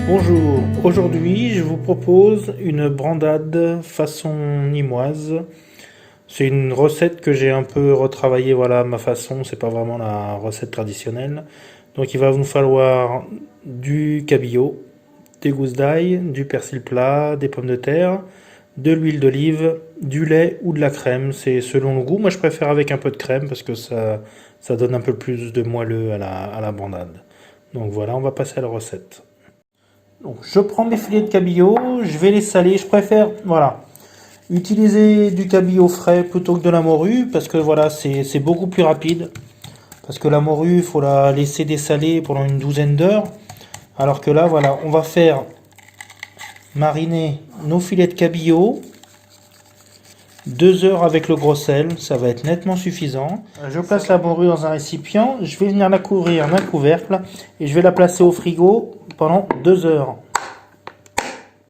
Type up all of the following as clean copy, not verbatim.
Bonjour, aujourd'hui je vous propose une brandade façon nîmoise. C'est une recette que j'ai un peu retravaillée, voilà, à ma façon, c'est pas vraiment la recette traditionnelle. Donc il va vous falloir du cabillaud, des gousses d'ail, du persil plat, des pommes de terre, de l'huile d'olive, du lait ou de la crème, c'est selon le goût. Moi je préfère avec un peu de crème parce que ça donne un peu plus de moelleux à la brandade. Donc voilà, on va passer à la recette. Donc, je prends mes filets de cabillaud, je vais les saler. Je préfère, voilà, utiliser du cabillaud frais plutôt que de la morue parce que voilà, c'est beaucoup plus rapide. Parce que la morue, il faut la laisser dessaler pendant une douzaine d'heures. Alors que là, voilà, on va faire mariner nos filets de cabillaud 2 heures avec le gros sel, ça va être nettement suffisant. Je place la morue dans un récipient, je vais venir la couvrir d'un couvercle et je vais la placer au frigo pendant 2 heures.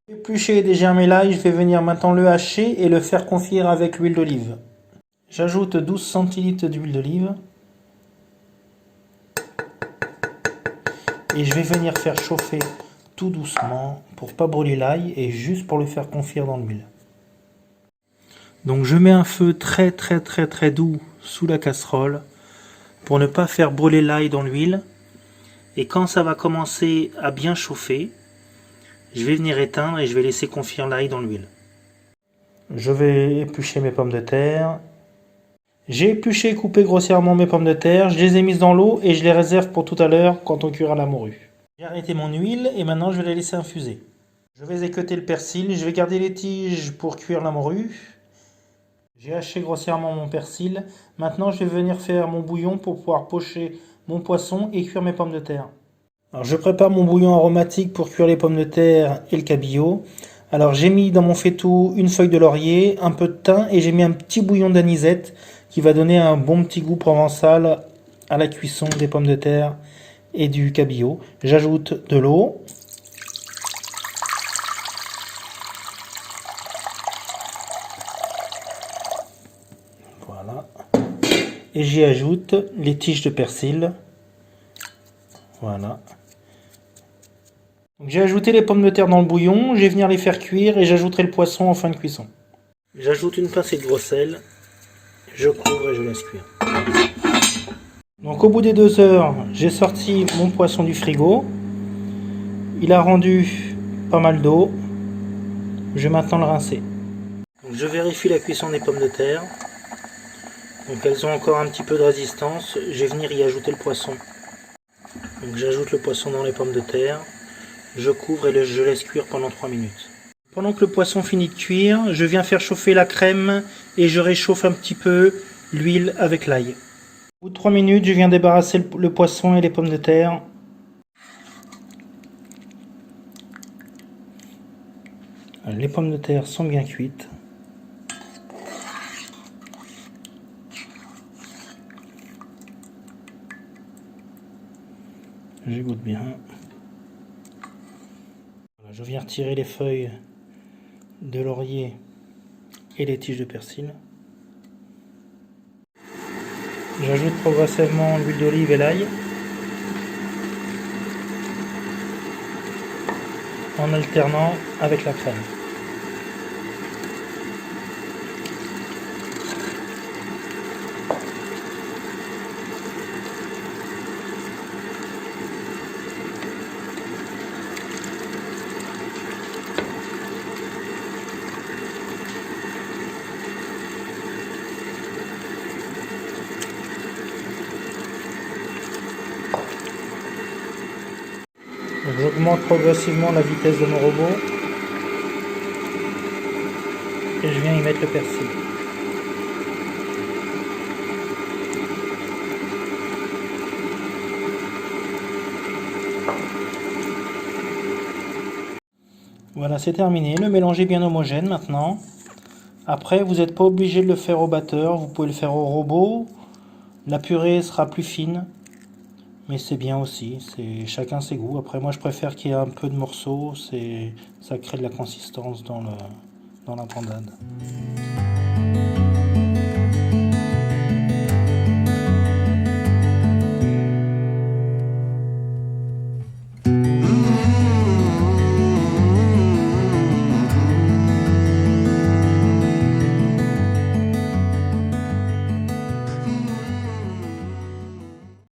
Éplucher et dégermer l'ail, je vais venir maintenant le hacher et le faire confire avec l'huile d'olive. J'ajoute 12 centilitres d'huile d'olive et je vais venir faire chauffer tout doucement pour pas brûler l'ail et juste pour le faire confire dans l'huile. Donc je mets un feu très doux sous la casserole pour ne pas faire brûler l'ail dans l'huile. Et quand ça va commencer à bien chauffer, je vais venir éteindre et je vais laisser confire l'ail dans l'huile. Je vais éplucher mes pommes de terre. J'ai épluché et coupé grossièrement mes pommes de terre, je les ai mises dans l'eau et je les réserve pour tout à l'heure quand on cuira la morue. J'ai arrêté mon huile et maintenant je vais la laisser infuser. Je vais équeuter le persil, je vais garder les tiges pour cuire la morue. J'ai haché grossièrement mon persil. Maintenant, je vais venir faire mon bouillon pour pouvoir pocher mon poisson et cuire mes pommes de terre. Alors, je prépare mon bouillon aromatique pour cuire les pommes de terre et le cabillaud. Alors, j'ai mis dans mon faitout une feuille de laurier, un peu de thym et j'ai mis un petit bouillon d'anisette qui va donner un bon petit goût provençal à la cuisson des pommes de terre et du cabillaud. J'ajoute de l'eau. Voilà. Et j'y ajoute les tiges de persil. Voilà. J'ai ajouté les pommes de terre dans le bouillon, je vais venir les faire cuire et j'ajouterai le poisson en fin de cuisson. J'ajoute une pincée de gros sel, je couvre et je laisse cuire. Donc au bout des 2 heures, j'ai sorti mon poisson du frigo. Il a rendu pas mal d'eau. Je vais maintenant le rincer. Donc, je vérifie la cuisson des pommes de terre. Donc elles ont encore un petit peu de résistance. Je vais venir y ajouter le poisson. Donc j'ajoute le poisson dans les pommes de terre. Je couvre et je laisse cuire pendant 3 minutes. Pendant que le poisson finit de cuire, je viens faire chauffer la crème et je réchauffe un petit peu l'huile avec l'ail. Au bout de 3 minutes, je viens débarrasser le poisson et les pommes de terre. Les pommes de terre sont bien cuites. Je goûte bien. Voilà, je viens retirer les feuilles de laurier et les tiges de persil. J'ajoute progressivement l'huile d'olive et l'ail en alternant avec la crème. J'augmente progressivement la vitesse de mon robot et je viens y mettre le persil. Voilà, c'est terminé. Le mélange est bien homogène maintenant. Après, vous n'êtes pas obligé de le faire au batteur, vous pouvez le faire au robot. La purée sera plus fine. Mais c'est bien aussi, c'est chacun ses goûts. Après moi je préfère qu'il y ait un peu de morceaux, ça crée de la consistance dans la brandade.